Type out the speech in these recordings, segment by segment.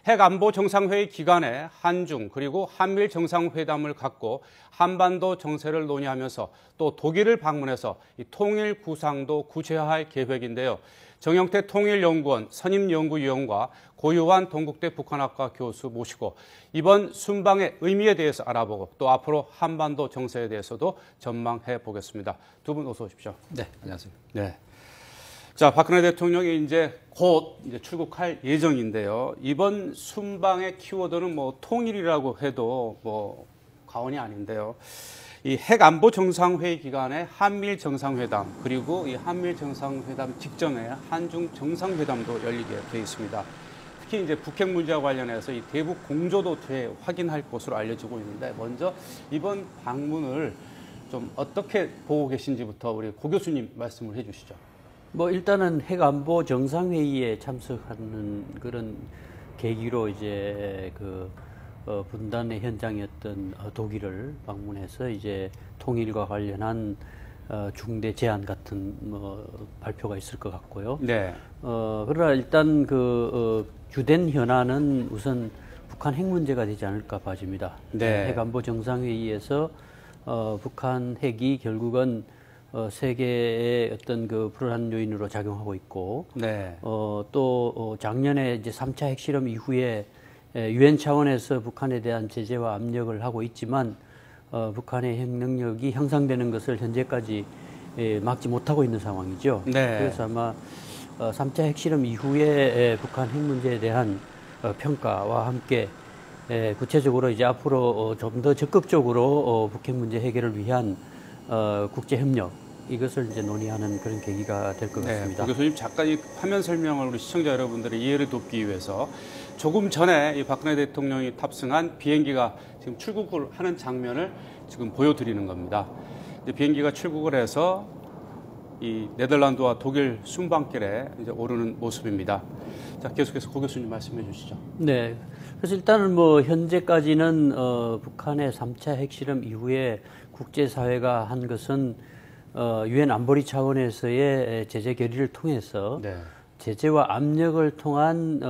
핵안보 정상회의 기간에 한중 그리고 한미일 정상회담을 갖고 한반도 정세를 논의하면서 또 독일을 방문해서 이 통일 구상도 구체화할 계획인데요. 정영태 통일연구원 선임연구위원과 고유환 동국대 북한학과 교수 모시고 이번 순방의 의미에 대해서 알아보고 또 앞으로 한반도 정세에 대해서도 전망해 보겠습니다. 두 분 어서 오십시오. 네, 안녕하세요. 네. 자, 박근혜 대통령이 곧 출국할 예정인데요. 이번 순방의 키워드는 통일이라고 해도 과언이 아닌데요. 이 핵안보 정상회의 기간에 한미일 정상회담 그리고 이 한미일 정상회담 직전에 한중 정상회담도 열리게 돼 있습니다. 특히 북핵 문제와 관련해서 이 대북 공조도 확인할 것으로 알려지고 있는데 먼저 이번 방문을 좀 어떻게 보고 계신지부터 우리 고 교수님 말씀을 해주시죠. 일단은 핵안보 정상회의에 참석하는 그런 계기로 분단의 현장이었던 독일을 방문해서 통일과 관련한 중대 제안 같은 발표가 있을 것 같고요. 네. 그러나 일단 주된 현안은 우선 북한 핵 문제가 되지 않을까 봐집니다. 네. 핵안보 정상회의에서 북한 핵이 결국은 세계의 어떤 불안 요인으로 작용하고 있고, 네. 또 작년에 3차 핵실험 이후에 유엔 차원에서 북한에 대한 제재와 압력을 하고 있지만 북한의 핵 능력이 향상되는 것을 현재까지 막지 못하고 있는 상황이죠. 네. 그래서 아마 3차 핵실험 이후에 북한 핵 문제에 대한 평가와 함께 구체적으로 앞으로 좀 더 적극적으로 북핵 문제 해결을 위한 국제 협력 이것을 논의하는 그런 계기가 될 것 같습니다. 네, 교수님 잠깐 이 화면 설명을 우리 시청자 여러분들의 이해를 돕기 위해서 조금 전에 이 박근혜 대통령이 탑승한 비행기가 지금 출국을 하는 장면을 지금 보여드리는 겁니다. 비행기가 출국을 해서 이 네덜란드와 독일 순방길에 오르는 모습입니다. 자, 계속해서 고 교수님 말씀해 주시죠. 네. 그래서 일단은 현재까지는 북한의 3차 핵실험 이후에 국제사회가 한 것은 유엔 안보리 차원에서의 제재 결의를 통해서 네. 제재와 압력을 통한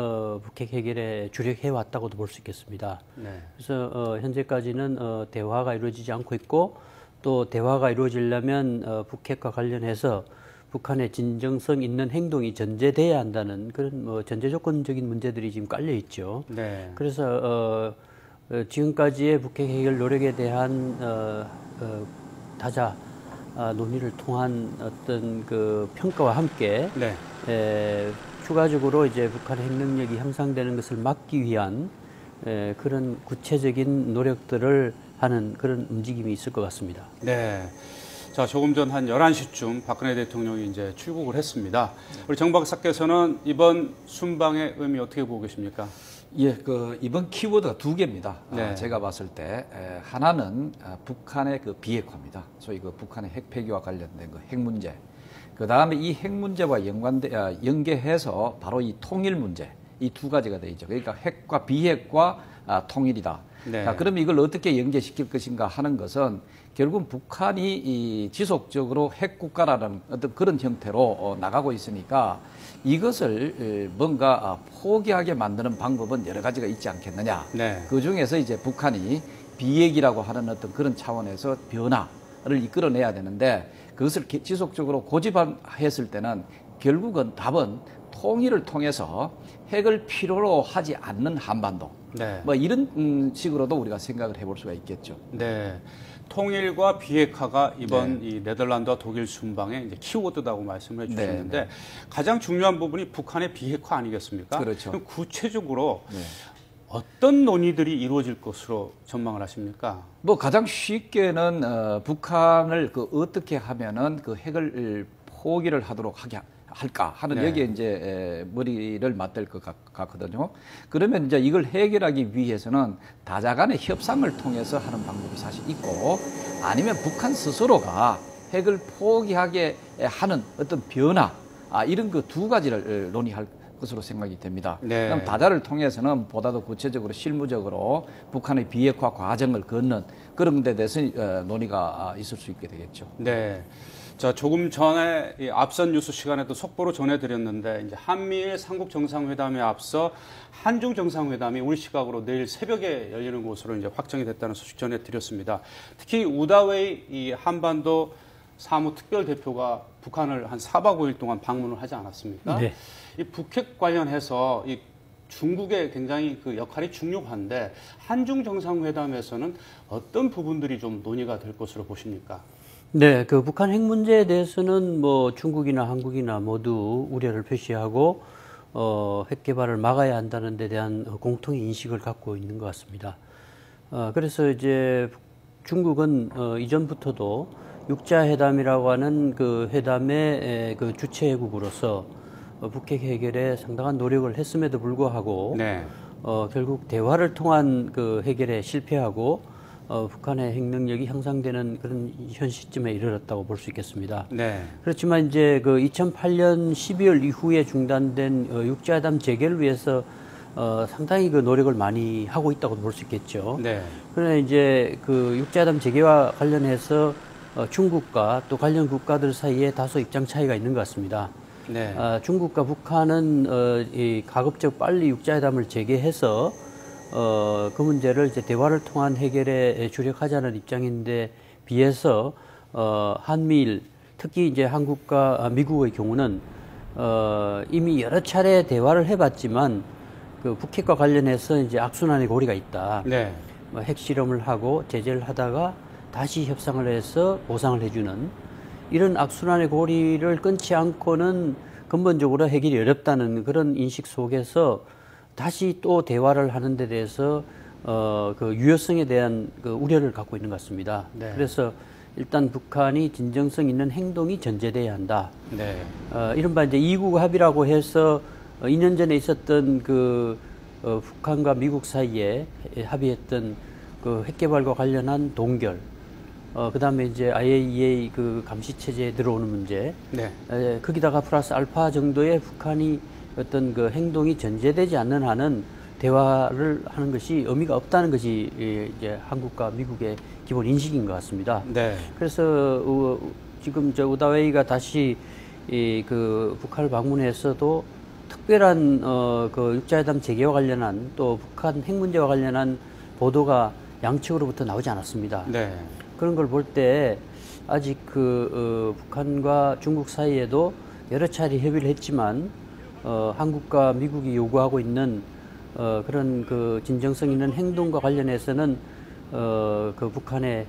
북핵 해결에 주력해 왔다고도 볼 수 있겠습니다. 네. 그래서 현재까지는 대화가 이루어지지 않고 있고 또 대화가 이루어지려면 북핵과 관련해서 북한의 진정성 있는 행동이 전제돼야 한다는 그런 전제 조건적인 문제들이 지금 깔려 있죠. 네. 그래서 지금까지의 북핵 해결 노력에 대한 다자 논의를 통한 어떤 평가와 함께 네. 추가적으로 북한의 핵 능력이 향상되는 것을 막기 위한 그런 구체적인 노력들을 하는 그런 움직임이 있을 것 같습니다. 네. 자, 조금 전 한 11시쯤 박근혜 대통령이 출국을 했습니다. 우리 정 박사께서는 이번 순방의 의미 어떻게 보고 계십니까? 예, 이번 키워드가 두 개입니다. 네. 제가 봤을 때 하나는 북한의 비핵화입니다. 소위 북한의 핵 폐기와 관련된 핵 문제. 그 다음에 이 핵 문제와 연계해서 바로 이 통일 문제. 이 두 가지가 되죠. 그러니까 핵과 비핵과 통일이다. 네. 자, 그럼 이걸 어떻게 연계시킬 것인가 하는 것은 결국 북한이 지속적으로 핵국가라는 어떤 그런 형태로 나가고 있으니까 이것을 뭔가 포기하게 만드는 방법은 여러 가지가 있지 않겠느냐. 네. 그 중에서 북한이 비핵이라고 하는 어떤 그런 차원에서 변화를 이끌어내야 되는데 그것을 지속적으로 고집했을 때는 결국은 답은 통일을 통해서 핵을 필요로 하지 않는 한반도. 네. 이런 식으로도 우리가 생각을 해볼 수가 있겠죠. 네. 통일과 비핵화가 이번 이 네덜란드와 독일 순방의 키워드라고 말씀을 해주셨는데 네. 가장 중요한 부분이 북한의 비핵화 아니겠습니까? 그렇죠. 그럼 구체적으로 어떤 논의들이 이루어질 것으로 전망을 하십니까? 가장 쉽게는 북한을 어떻게 하면은 핵을 포기를 하도록 할까 하는 여기에 머리를 맞댈 것 같거든요. 그러면 이걸 해결하기 위해서는 다자 간의 협상을 통해서 하는 방법이 사실 있고 아니면 북한 스스로가 핵을 포기하게 하는 어떤 변화 이런 두 가지를 논의할 것으로 생각이 됩니다. 네. 그럼 다자를 통해서는 보다 더 구체적으로 실무적으로 북한의 비핵화 과정을 걷는 그런 데 대해서 논의가 있을 수 있게 되겠죠. 네. 자, 조금 전에 이 앞선 뉴스 시간에도 속보로 전해드렸는데 이제 한미일 삼국 정상회담에 앞서 한중 정상회담이 우리 시각으로 내일 새벽에 열리는 것으로 이제 확정이 됐다는 소식 전해드렸습니다. 특히 우다웨이 이 한반도 사무특별 대표가 북한을 한 4박 5일 동안 방문을 하지 않았습니까? 네. 이 북핵 관련해서 이 중국의 굉장히 그 역할이 중요한데 한중 정상회담에서는 어떤 부분들이 좀 논의가 될 것으로 보십니까? 네, 그 북한 핵 문제에 대해서는 뭐 중국이나 한국이나 모두 우려를 표시하고 핵 개발을 막아야 한다는 데 대한 공통의 인식을 갖고 있는 것 같습니다. 그래서 이제 중국은 이전부터도 육자회담이라고 하는 그 회담의 그 주최국으로서 북핵 해결에 상당한 노력을 했음에도 불구하고 네. 결국 대화를 통한 그 해결에 실패하고 북한의 핵 능력이 향상되는 그런 현 시점에 이르렀다고 볼 수 있겠습니다. 네. 그렇지만 이제 그 2008년 12월 이후에 중단된 육자회담 재개를 위해서 상당히 그 노력을 많이 하고 있다고 볼 수 있겠죠. 네. 그러나 이제 그 육자회담 재개와 관련해서 중국과 또 관련 국가들 사이에 다소 입장 차이가 있는 것 같습니다. 네. 중국과 북한은 이 가급적 빨리 육자회담을 재개해서 그 문제를 이제 대화를 통한 해결에 주력하자는 입장인데 비해서 한미일 특히 이제 한국과 미국의 경우는 이미 여러 차례 대화를 해봤지만 그 북핵과 관련해서 이제 악순환의 고리가 있다. 네. 핵실험을 하고 제재를 하다가 다시 협상을 해서 보상을 해주는 이런 악순환의 고리를 끊지 않고는 근본적으로 해결이 어렵다는 그런 인식 속에서 다시 또 대화를 하는 데 대해서 그 유효성에 대한 그 우려를 갖고 있는 것 같습니다. 네. 그래서 일단 북한이 진정성 있는 행동이 전제돼야 한다. 네. 이른바 이제 2국 합의라고 해서 2년 전에 있었던 그 북한과 미국 사이에 합의했던 그 핵개발과 관련한 동결, 그 다음에 이제 IAEA 그 감시 체제에 들어오는 문제, 네. 거기다가 플러스 알파 정도의 북한이 어떤 그 행동이 전제되지 않는 한은 대화를 하는 것이 의미가 없다는 것이 이제 한국과 미국의 기본 인식인 것 같습니다. 네. 그래서 지금 저 우다웨이가 다시 그 북한을 방문해서도 특별한 그 육자회담 재개와 관련한 또 북한 핵 문제와 관련한 보도가 양측으로부터 나오지 않았습니다. 네. 그런 걸 볼 때 아직 그 북한과 중국 사이에도 여러 차례 협의를 했지만 한국과 미국이 요구하고 있는 그런 그 진정성 있는 행동과 관련해서는 그 북한의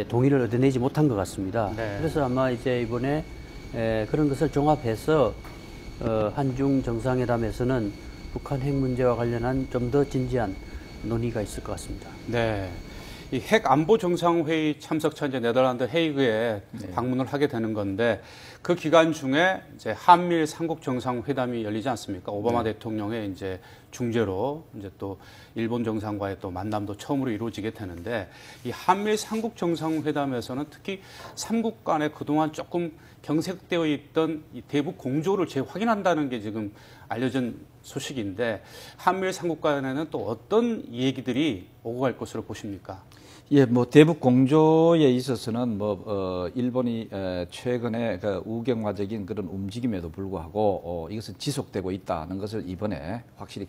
동의를 얻어내지 못한 것 같습니다. 네. 그래서 아마 이제 이번에 그런 것을 종합해서 한중 정상회담에서는 북한 핵 문제와 관련한 좀 더 진지한 논의가 있을 것 같습니다. 네. 이 핵 안보 정상회의 참석차 이제 네덜란드 헤이그에 네. 방문을 하게 되는 건데 그 기간 중에 이제 한미일 삼국 정상회담이 열리지 않습니까? 오바마 대통령의 이제 중재로 이제 또 일본 정상과의 또 만남도 처음으로 이루어지게 되는데 이 한미일 삼국 정상회담에서는 특히 삼국 간에 그동안 조금 경색되어 있던 이 대북 공조를 재확인한다는 게 지금 알려진 소식인데 한미일 삼국 간에는 또 어떤 얘기들이 오고 갈 것으로 보십니까? 예, 뭐 대북 공조에 있어서는 일본이 최근에 그 우경화적인 그런 움직임에도 불구하고 이것은 지속되고 있다는 것을 이번에 확실히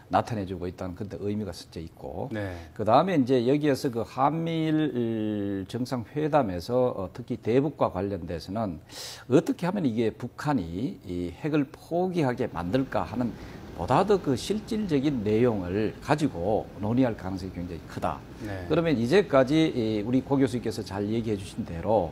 나타내주고 있다는 그런 의미가 진짜 있고, 네. 그 다음에 이제 여기에서 그 한미일 정상회담에서 특히 대북과 관련돼서는 어떻게 하면 이게 북한이 이 핵을 포기하게 만들까 하는 보다 더 그 실질적인 내용을 가지고 논의할 가능성이 굉장히 크다. 네. 그러면 이제까지 우리 고 교수님께서 잘 얘기해 주신 대로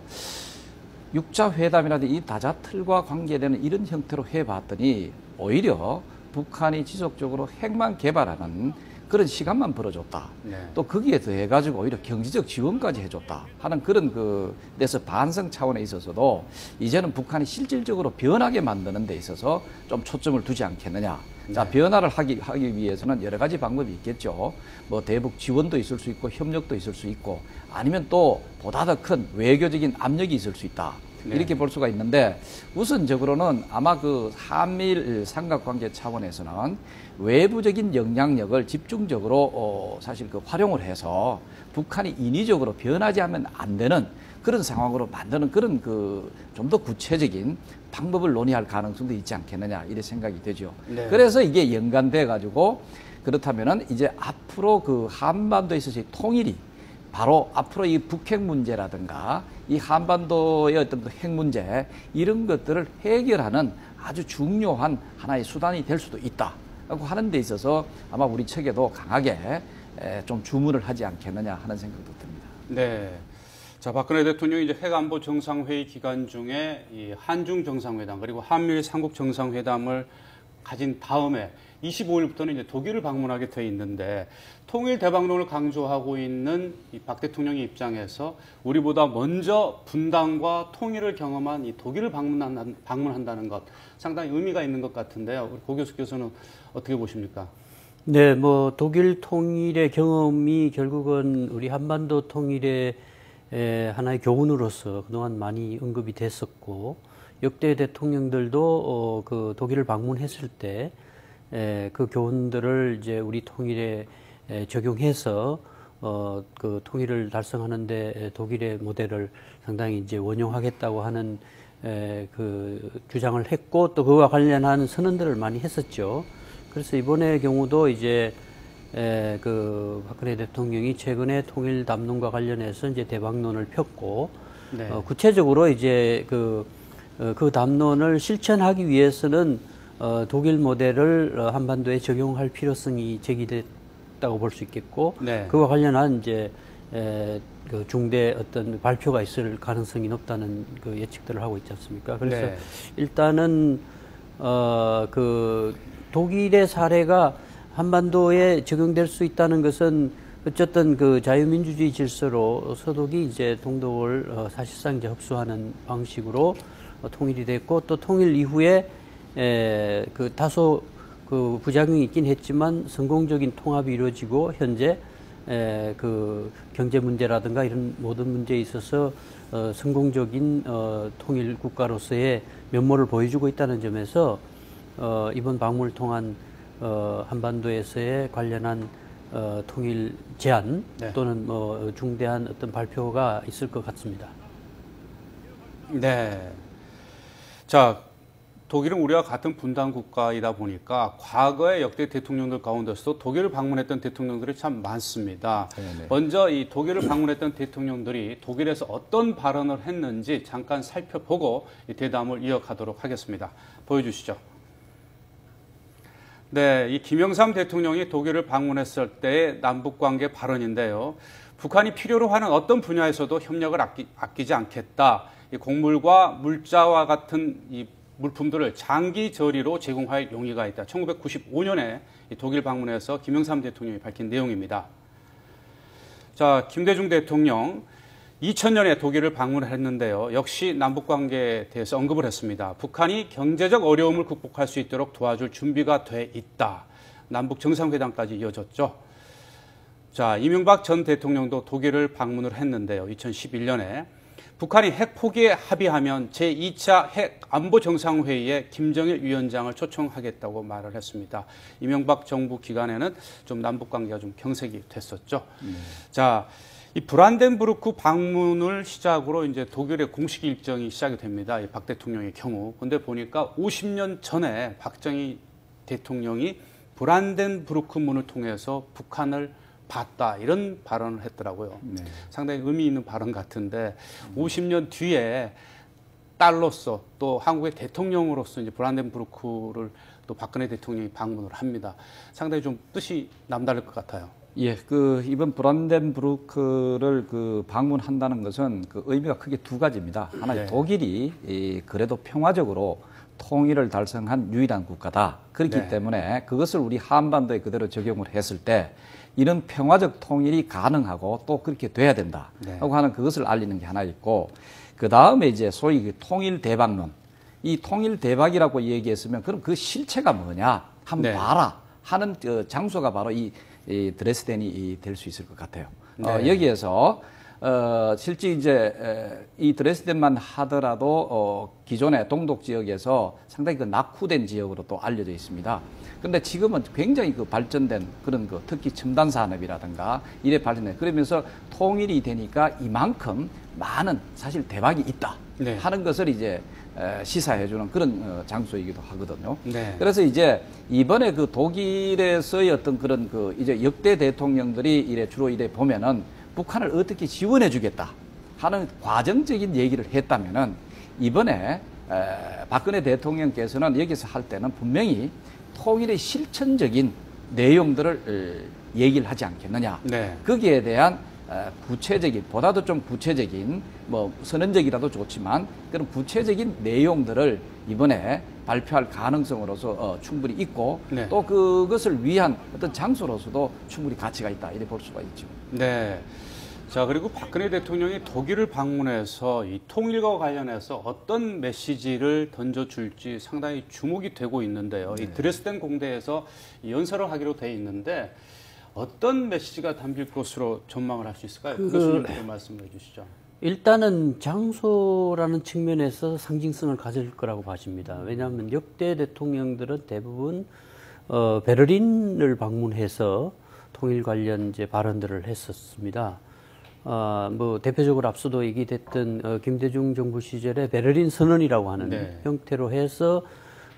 육자회담이라든지 이 다자틀과 관계되는 이런 형태로 해봤더니 오히려 북한이 지속적으로 핵만 개발하는 그런 시간만 벌어줬다. 네. 또 거기에 더해가지고 오히려 경제적 지원까지 해줬다 하는 그런 데서 반성 차원에 있어서도 이제는 북한이 실질적으로 변하게 만드는 데 있어서 좀 초점을 두지 않겠느냐. 네. 자, 변화를 하기 위해서는 여러 가지 방법이 있겠죠. 뭐 대북 지원도 있을 수 있고 협력도 있을 수 있고 아니면 또 보다 더 큰 외교적인 압력이 있을 수 있다. 네. 이렇게 볼 수가 있는데 우선적으로는 아마 그 한미일 삼각관계 차원에서는 외부적인 영향력을 집중적으로 사실 활용을 해서 북한이 인위적으로 변하지 않으면 안 되는 그런 상황으로 만드는 그런 그 좀 더 구체적인 방법을 논의할 가능성도 있지 않겠느냐 이런 생각이 되죠. 네. 그래서 이게 연관돼 가지고 그렇다면은 이제 앞으로 그 한반도에 있어서의 통일이 바로 앞으로 이 북핵 문제라든가 이 한반도의 어떤 그 핵 문제 이런 것들을 해결하는 아주 중요한 하나의 수단이 될 수도 있다라고 하는 데 있어서 아마 우리 측에도 강하게 좀 주문을 하지 않겠느냐 하는 생각도 듭니다. 네. 자, 박근혜 대통령이 이제 핵안보 정상회의 기간 중에 이 한중 정상회담 그리고 한미일 삼국 정상회담을 가진 다음에 25일부터는 이제 독일을 방문하게 돼 있는데 통일 대박론을 강조하고 있는 이 박 대통령의 입장에서 우리보다 먼저 분단과 통일을 경험한 이 독일을 방문한다는 것 상당히 의미가 있는 것 같은데요. 우리 고 교수께서는 어떻게 보십니까? 네, 뭐 독일 통일의 경험이 결국은 우리 한반도 통일의 하나의 교훈으로서 그동안 많이 언급이 됐었고 역대 대통령들도 그 독일을 방문했을 때 그 교훈들을 이제 우리 통일에 적용해서 그 통일을 달성하는데 독일의 모델을 상당히 이제 원용하겠다고 하는 그 주장을 했고 또 그와 관련한 선언들을 많이 했었죠. 그래서 이번의 경우도 이제 그 박근혜 대통령이 최근에 통일 담론과 관련해서 이제 대박론을 폈고 네. 구체적으로 이제 그 담론을 실천하기 위해서는 독일 모델을 한반도에 적용할 필요성이 제기됐다고 볼 수 있겠고 네. 그와 관련한 이제 그 중대 어떤 발표가 있을 가능성이 높다는 그 예측들을 하고 있지 않습니까? 그래서 네. 일단은 그 독일의 사례가 한반도에 적용될 수 있다는 것은 어쨌든 그 자유민주주의 질서로 서독이 이제 동독을 사실상 이제 흡수하는 방식으로 통일이 됐고 또 통일 이후에 그 다소 그 부작용이 있긴 했지만 성공적인 통합이 이루어지고 현재 그 경제 문제라든가 이런 모든 문제에 있어서 성공적인 통일 국가로서의 면모를 보여주고 있다는 점에서 이번 방문을 통한 한반도에서의 관련한 통일 제안 네. 또는 뭐 중대한 어떤 발표가 있을 것 같습니다. 네. 자, 독일은 우리와 같은 분단 국가이다 보니까 과거의 역대 대통령들 가운데서도 독일을 방문했던 대통령들이 참 많습니다. 네네. 먼저 이 독일을 방문했던 대통령들이 독일에서 어떤 발언을 했는지 잠깐 살펴보고 이 대담을 이어가도록 하겠습니다. 보여주시죠. 네, 이 김영삼 대통령이 독일을 방문했을 때의 남북관계 발언인데요. 북한이 필요로 하는 어떤 분야에서도 협력을 아끼지 않겠다. 이 곡물과 물자와 같은 이 물품들을 장기 저리로 제공할 용의가 있다. 1995년에 독일 방문에서 김영삼 대통령이 밝힌 내용입니다. 자, 김대중 대통령 2000년에 독일을 방문했는데요. 역시 남북관계에 대해서 언급을 했습니다. 북한이 경제적 어려움을 극복할 수 있도록 도와줄 준비가 돼 있다. 남북 정상회담까지 이어졌죠. 자, 이명박 전 대통령도 독일을 방문을 했는데요. 2011년에 북한이 핵 포기에 합의하면 제2차 핵 안보 정상회의에 김정일 위원장을 초청하겠다고 말을 했습니다. 이명박 정부 기간에는 좀 남북 관계가 좀 경색이 됐었죠. 자, 이 브란덴부르크 방문을 시작으로 이제 독일의 공식 일정이 시작이 됩니다. 박 대통령의 경우. 근데 보니까 50년 전에 박정희 대통령이 브란덴부르크 문을 통해서 북한을 봤다 이런 발언을 했더라고요. 네. 상당히 의미 있는 발언 같은데 50년 뒤에 딸로서 또 한국의 대통령으로서 이제 브란덴부르크를 또 박근혜 대통령이 방문을 합니다. 상당히 좀 뜻이 남다를 것 같아요. 예, 그 이번 브란덴부르크를 그 방문한다는 것은 그 의미가 크게 두 가지입니다. 하나, 네. 독일이 그래도 평화적으로 통일을 달성한 유일한 국가다. 그렇기 네. 때문에 그것을 우리 한반도에 그대로 적용을 했을 때 이런 평화적 통일이 가능하고 또 그렇게 돼야 된다. 네. 하고 하는 그것을 알리는 게 하나 있고, 그 다음에 이제 소위 그 통일 대박론. 이 통일 대박이라고 얘기했으면 그럼 그 실체가 뭐냐? 한번 네. 봐라. 하는 장소가 바로 이 드레스덴이 될 수 있을 것 같아요. 네. 여기에서 실제 이제 이 드레스덴만 하더라도 기존의 동독 지역에서 상당히 그 낙후된 지역으로 또 알려져 있습니다. 그런데 지금은 굉장히 그 발전된 그런 그 특히 첨단 산업이라든가 이래 발전된 그러면서 통일이 되니까 이만큼 많은 사실 대박이 있다 네. 하는 것을 이제 시사해주는 그런 장소이기도 하거든요. 네. 그래서 이제 이번에 그 독일에서의 어떤 그런 그 이제 역대 대통령들이 이래 주로 이래 보면은 북한을 어떻게 지원해주겠다 하는 과정적인 얘기를 했다면은 이번에 박근혜 대통령께서는 여기서 할 때는 분명히 통일의 실천적인 내용들을 얘기를 하지 않겠느냐. 네. 거기에 대한 구체적인, 보다도 좀 구체적인, 뭐 선언적이라도 좋지만 그런 구체적인 내용들을 이번에 발표할 가능성으로서 충분히 있고 네. 또 그것을 위한 어떤 장소로서도 충분히 가치가 있다 이렇게 볼 수가 있죠. 네. 자, 그리고 박근혜 대통령이 독일을 방문해서 이 통일과 관련해서 어떤 메시지를 던져줄지 상당히 주목이 되고 있는데요. 이 드레스덴 공대에서 연설을 하기로 돼 있는데 어떤 메시지가 담길 것으로 전망을 할 수 있을까요? 교수님 좀 말씀해 주시죠. 일단은 장소라는 측면에서 상징성을 가질 거라고 봐집니다. 왜냐하면 역대 대통령들은 대부분 베를린을 방문해서 통일 관련 이제 발언들을 했었습니다. 뭐 대표적으로 앞서도 얘기됐던 김대중 정부 시절에 베를린 선언이라고 하는 네. 형태로 해서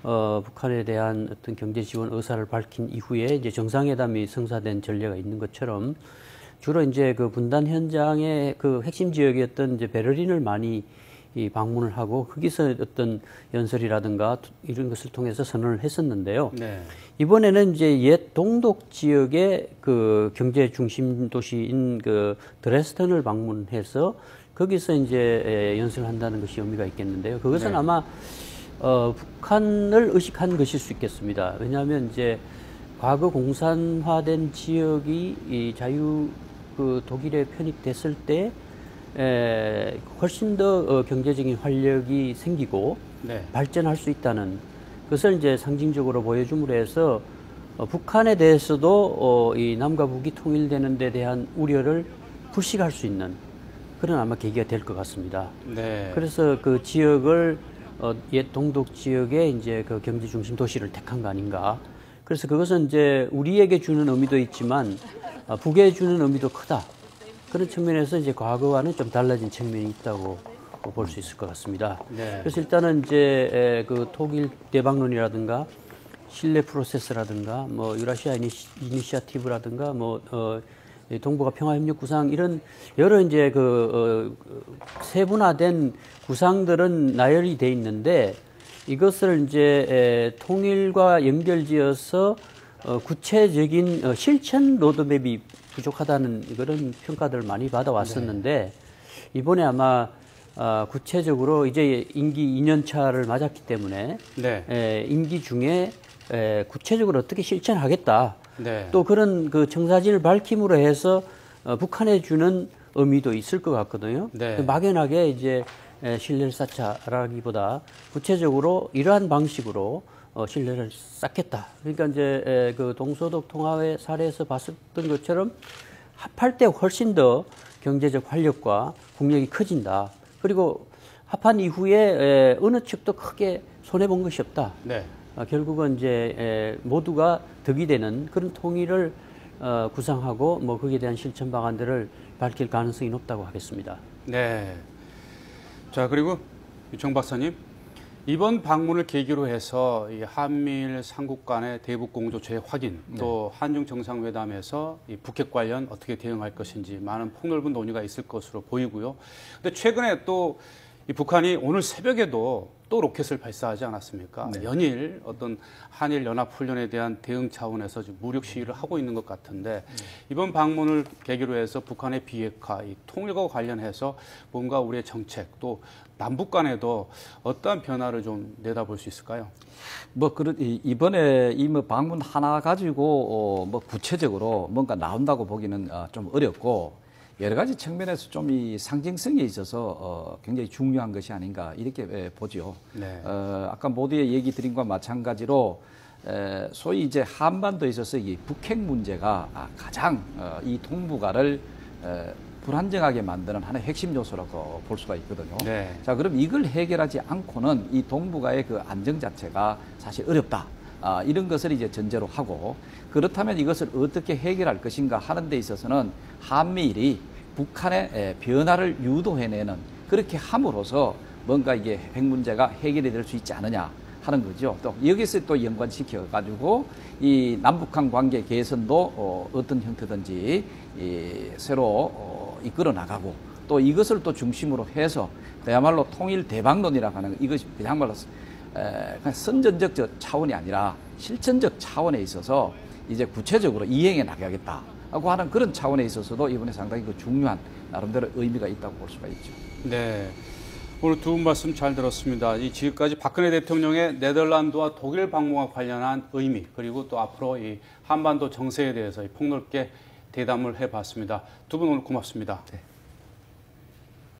북한에 대한 어떤 경제 지원 의사를 밝힌 이후에 이제 정상회담이 성사된 전례가 있는 것처럼 주로 이제 그 분단 현장의 그 핵심 지역이었던 이제 베를린을 많이 방문을 하고 거기서 어떤 연설이라든가 이런 것을 통해서 선언을 했었는데요. 네. 이번에는 이제 옛 동독 지역의 그 경제 중심 도시인 그 드레스덴을 방문해서 거기서 이제 연설을 한다는 것이 의미가 있겠는데요. 그것은 네. 아마 북한을 의식한 것일 수 있겠습니다. 왜냐하면 이제 과거 공산화된 지역이 이 그 독일에 편입됐을 때 훨씬 더 경제적인 활력이 생기고 네. 발전할 수 있다는 것을 이제 상징적으로 보여줌으로 해서 북한에 대해서도 이 남과 북이 통일되는 데 대한 우려를 불식할 수 있는 그런 아마 계기가 될 것 같습니다. 네. 그래서 그 지역을 옛 동독 지역의 이제 그 경제 중심 도시를 택한 거 아닌가. 그래서 그것은 이제 우리에게 주는 의미도 있지만 북에 주는 의미도 크다. 그런 측면에서 이제 과거와는 좀 달라진 측면이 있다고 볼 수 있을 것 같습니다. 네. 그래서 일단은 이제 그 독일 대박론이라든가 신뢰 프로세스라든가 뭐 유라시아 이니시아티브라든가 뭐 동북아 평화협력 구상 이런 여러 이제 그 세분화된 구상들은 나열이 돼 있는데 이것을 이제 통일과 연결지어서 구체적인 실천 로드맵이 부족하다는 그런 평가들을 많이 받아왔었는데 이번에 아마 구체적으로 이제 임기 2년 차를 맞았기 때문에 네. 임기 중에 구체적으로 어떻게 실천하겠다. 네. 또 그런 그 청사진을 밝힘으로 해서 북한에 주는 의미도 있을 것 같거든요. 네. 막연하게 이제 신뢰를 쌓자라기보다 구체적으로 이러한 방식으로 신뢰를 쌓겠다. 그러니까 이제 그 동서독 통합의 사례에서 봤었던 것처럼 합할 때 훨씬 더 경제적 활력과 국력이 커진다. 그리고 합한 이후에 어느 측도 크게 손해본 것이 없다. 네. 결국은 이제 모두가 득이 되는 그런 통일을 구상하고 뭐 거기에 대한 실천 방안들을 밝힐 가능성이 높다고 하겠습니다. 네. 자, 그리고 유청 박사님, 이번 방문을 계기로 해서 이 한미일 삼국 간의 대북 공조 재확인, 또 한중 정상회담에서 이 북핵 관련 어떻게 대응할 것인지 많은 폭넓은 논의가 있을 것으로 보이고요. 근데 최근에 또 이 북한이 오늘 새벽에도 또 로켓을 발사하지 않았습니까? 네. 연일 어떤 한일 연합 훈련에 대한 대응 차원에서 지금 무력 시위를 하고 있는 것 같은데 이번 방문을 계기로 해서 북한의 비핵화, 이 통일과 관련해서 뭔가 우리의 정책 또 남북 간에도 어떠한 변화를 좀 내다볼 수 있을까요? 뭐 이번에 이 뭐 방문 하나 가지고 뭐 구체적으로 뭔가 나온다고 보기는 좀 어렵고 여러 가지 측면에서 좀 이 상징성에 있어서 굉장히 중요한 것이 아닌가 이렇게 보죠. 네. 아까 모두의 얘기 드린 것과 마찬가지로 소위 이제 한반도에 있어서 이 북핵 문제가 가장 이 동북아를 불안정하게 만드는 하나의 핵심 요소라고 볼 수가 있거든요. 네. 자, 그럼 이걸 해결하지 않고는 이 동북아의 그 안정 자체가 사실 어렵다. 이런 것을 이제 전제로 하고 그렇다면 이것을 어떻게 해결할 것인가 하는 데 있어서는 한미일이 북한의 변화를 유도해내는 그렇게 함으로써 뭔가 이게 핵 문제가 해결이 될 수 있지 않느냐 하는 거죠. 또 여기서 또 연관시켜 가지고 이 남북한 관계 개선도 어떤 형태든지 새로 이끌어 나가고 또 이것을 또 중심으로 해서 그야말로 통일 대박론이라고 하는 이것이 그야말로 그냥 선전적 차원이 아니라 실천적 차원에 있어서 이제 구체적으로 이행해 나가겠다고 하는 그런 차원에 있어서도 이번에 상당히 그 중요한 나름대로 의미가 있다고 볼 수가 있죠. 네. 오늘 두 분 말씀 잘 들었습니다. 이 지금까지 박근혜 대통령의 네덜란드와 독일 방문과 관련한 의미 그리고 또 앞으로 이 한반도 정세에 대해서 폭넓게 대담을 해봤습니다. 두 분 오늘 고맙습니다. 네.